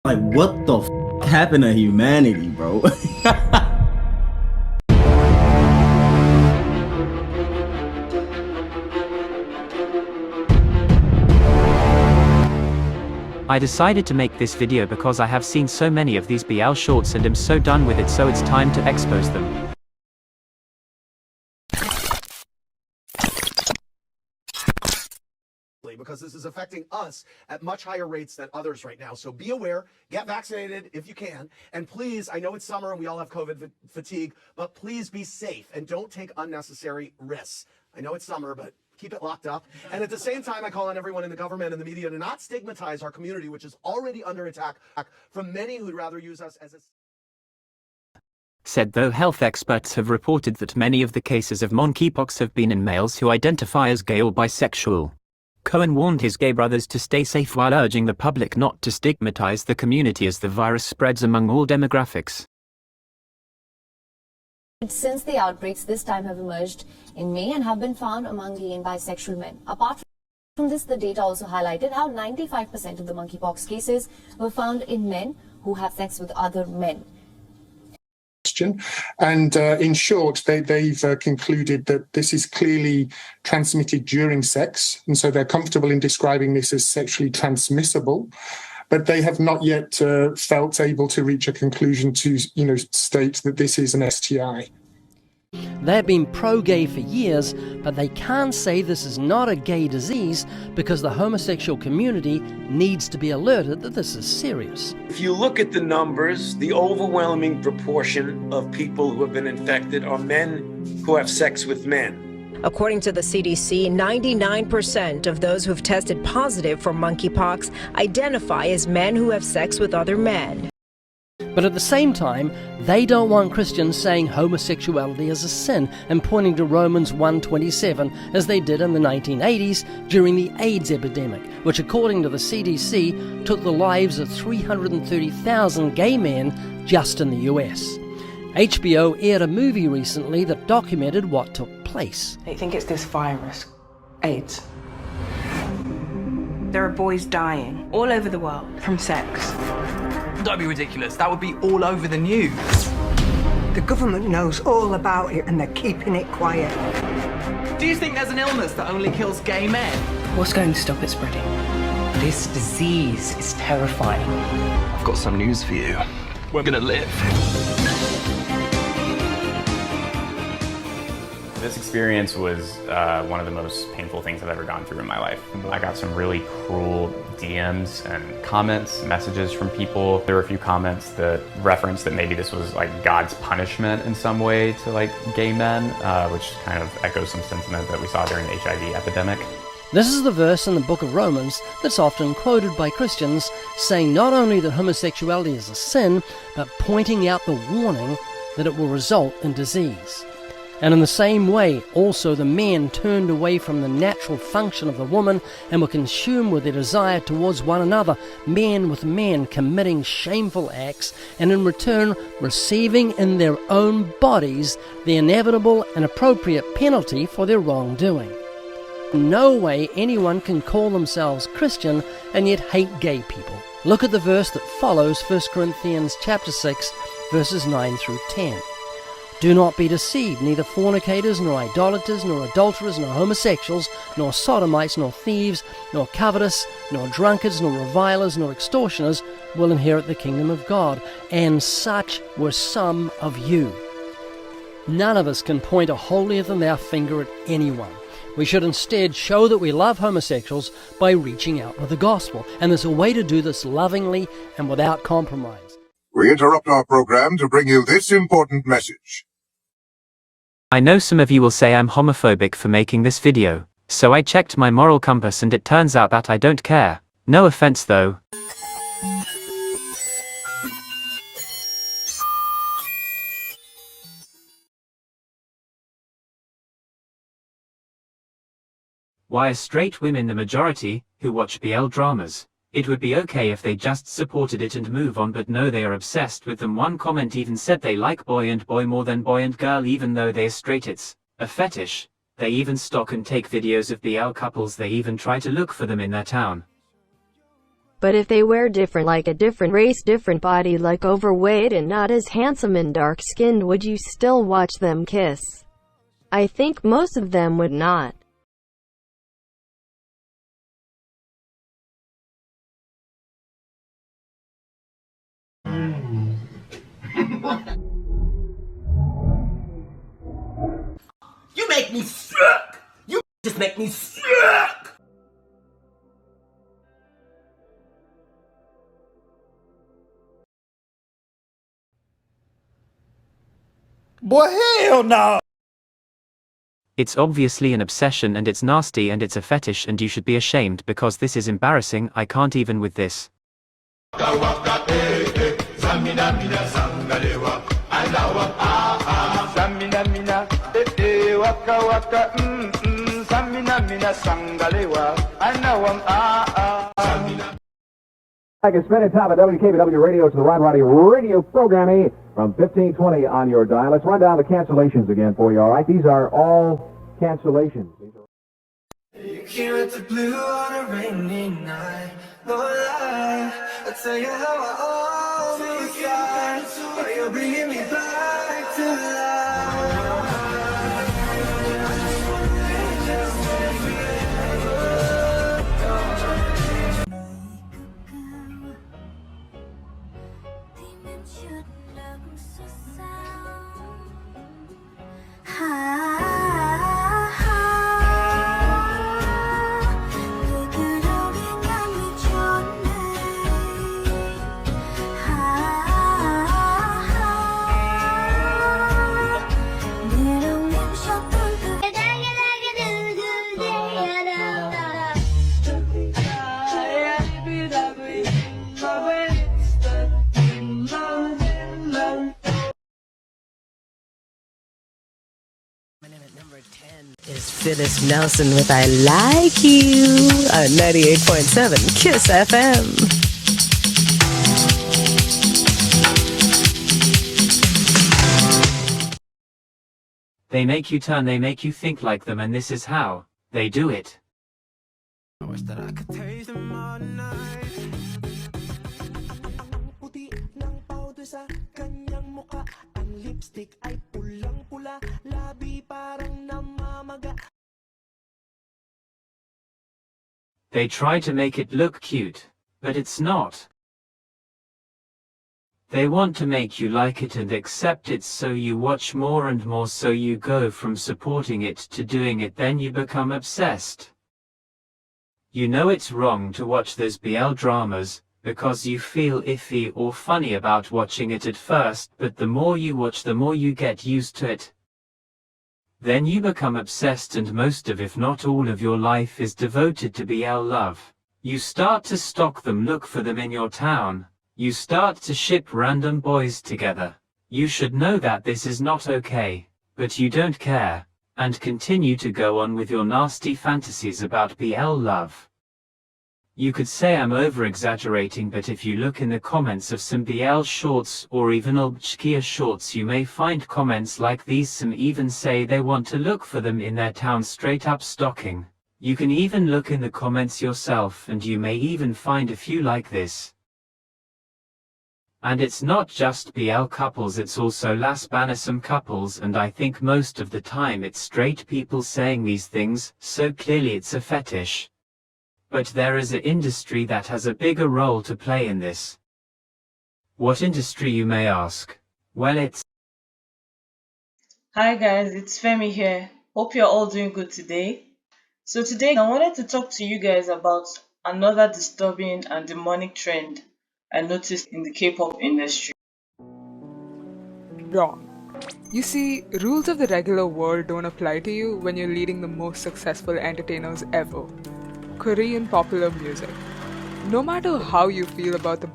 Like, what the happened to humanity, bro? I decided to make this video because I have seen so many of these BL shorts and am so done with it, so it's time to expose them. Because this is affecting us at much higher rates than others right now. So be aware, get vaccinated if you can, and please, I know it's summer and we all have COVID fatigue, but please be safe and don't take unnecessary risks. I know it's summer, but keep it locked up. And at the same time, I call on everyone in the government and the media to not stigmatize our community, which is already under attack from many who'd rather use us as a... Said though health experts have reported that many of the cases of monkeypox have been in males who identify as gay or bisexual. Cohen warned his gay brothers to stay safe while urging the public not to stigmatize the community as the virus spreads among all demographics. Since the outbreaks this time have emerged in May and have been found among gay and bisexual men. Apart from this, the data also highlighted how 95% of the monkeypox cases were found in men who have sex with other men. And in short, they've concluded that this is clearly transmitted during sex, and so they're comfortable in describing this as sexually transmissible, but they have not yet felt able to reach a conclusion to, state that this is an STI. They've been pro-gay for years, but they can't say this is not a gay disease because the homosexual community needs to be alerted that this is serious. If you look at the numbers, the overwhelming proportion of people who have been infected are men who have sex with men. According to the CDC, 99% of those who've tested positive for monkeypox identify as men who have sex with other men. But at the same time, they don't want Christians saying homosexuality is a sin and pointing to Romans 1:27 as they did in the 1980s during the AIDS epidemic, which according to the CDC took the lives of 330,000 gay men just in the US. HBO aired a movie recently that documented what took place. They think it's this virus, AIDS. There are boys dying all over the world from sex. Don't be ridiculous, that would be all over the news. The government knows all about it and they're keeping it quiet. Do you think there's an illness that only kills gay men? What's going to stop it spreading? This disease is terrifying. I've got some news for you. We're gonna live. This experience was one of the most painful things I've ever gone through in my life. I got some really cruel DMs and comments, messages from people. There were a few comments that referenced that maybe this was like God's punishment in some way to like gay men, which kind of echoes some sentiment that we saw during the HIV epidemic. This is the verse in the book of Romans that's often quoted by Christians, saying not only that homosexuality is a sin, but pointing out the warning that it will result in disease. And in the same way, also the men turned away from the natural function of the woman and were consumed with their desire towards one another, men with men committing shameful acts, and in return receiving in their own bodies the inevitable and appropriate penalty for their wrongdoing. In no way anyone can call themselves Christian and yet hate gay people. Look at the verse that follows 1 Corinthians chapter 6, verses 9 through 10. Do not be deceived, neither fornicators, nor idolaters, nor adulterers, nor homosexuals, nor sodomites, nor thieves, nor covetous, nor drunkards, nor revilers, nor extortioners will inherit the kingdom of God. And such were some of you. None of us can point a holier-than-thou finger at anyone. We should instead show that we love homosexuals by reaching out with the gospel. And there's a way to do this lovingly and without compromise. We interrupt our program to bring you this important message. I know some of you will say I'm homophobic for making this video, so I checked my moral compass and it turns out that I don't care. No offense though. Why are straight women the majority who watch BL dramas? It would be okay if they just supported it and move on, but no, they are obsessed with them. One comment even said they like boy and boy more than boy and girl, even though they're straight. It's a fetish. They even stalk and take videos of BL couples. They even try to look for them in their town. But if they were different, like a different race, different body, like overweight and not as handsome and dark-skinned, would you still watch them kiss? I think most of them would not. You make me sick! You just make me sick! Boy, hell no! It's obviously an obsession and it's nasty and it's a fetish and you should be ashamed because this is embarrassing. I can't even with this. I can spend it top of WKBW Radio. It's the Rod Roddy radio programming from 1520 on your dial. Let's run down the cancellations again for you, all right? These are all cancellations. You came at the blue on a rainy night. No lie, I'll tell you how I almost died. But you're bringing me back to life. Is Phyllis Nelson with I Like You on 98.7 KISS FM. They make you turn, they make you think like them, and this is how they do it. I wish that I could taste them all night. Puti ng powder sa kanyang mukha. Ang lipstick ay pulang-pula. Labi parang namamaga. They try to make it look cute, but it's not. They want to make you like it and accept it, so you watch more and more, so you go from supporting it to doing it, then you become obsessed. You know it's wrong to watch those BL dramas, because you feel iffy or funny about watching it at first, but the more you watch, the more you get used to it. Then you become obsessed, and most of, if not all of your life is devoted to BL love. You start to stalk them, look for them in your town. You start to ship random boys together. You should know that this is not okay, but you don't care, and continue to go on with your nasty fantasies about BL love. You could say I'm over-exaggerating, but if you look in the comments of some BL shorts or even Ulbchkia shorts, you may find comments like these. Some even say they want to look for them in their town, straight up stalking. You can even look in the comments yourself and you may even find a few like this. And it's not just BL couples, it's also lesbianism couples, and I think most of the time it's straight people saying these things, so clearly it's a fetish. But there is an industry that has a bigger role to play in this. What industry, you may ask? Well, it's... Hi guys, it's Femi here. Hope you're all doing good today. So today I wanted to talk to you guys about another disturbing and demonic trend I noticed in the K-pop industry. Wrong. You see, rules of the regular world don't apply to you when you're leading the most successful entertainers ever. Korean popular music. No matter how you feel about the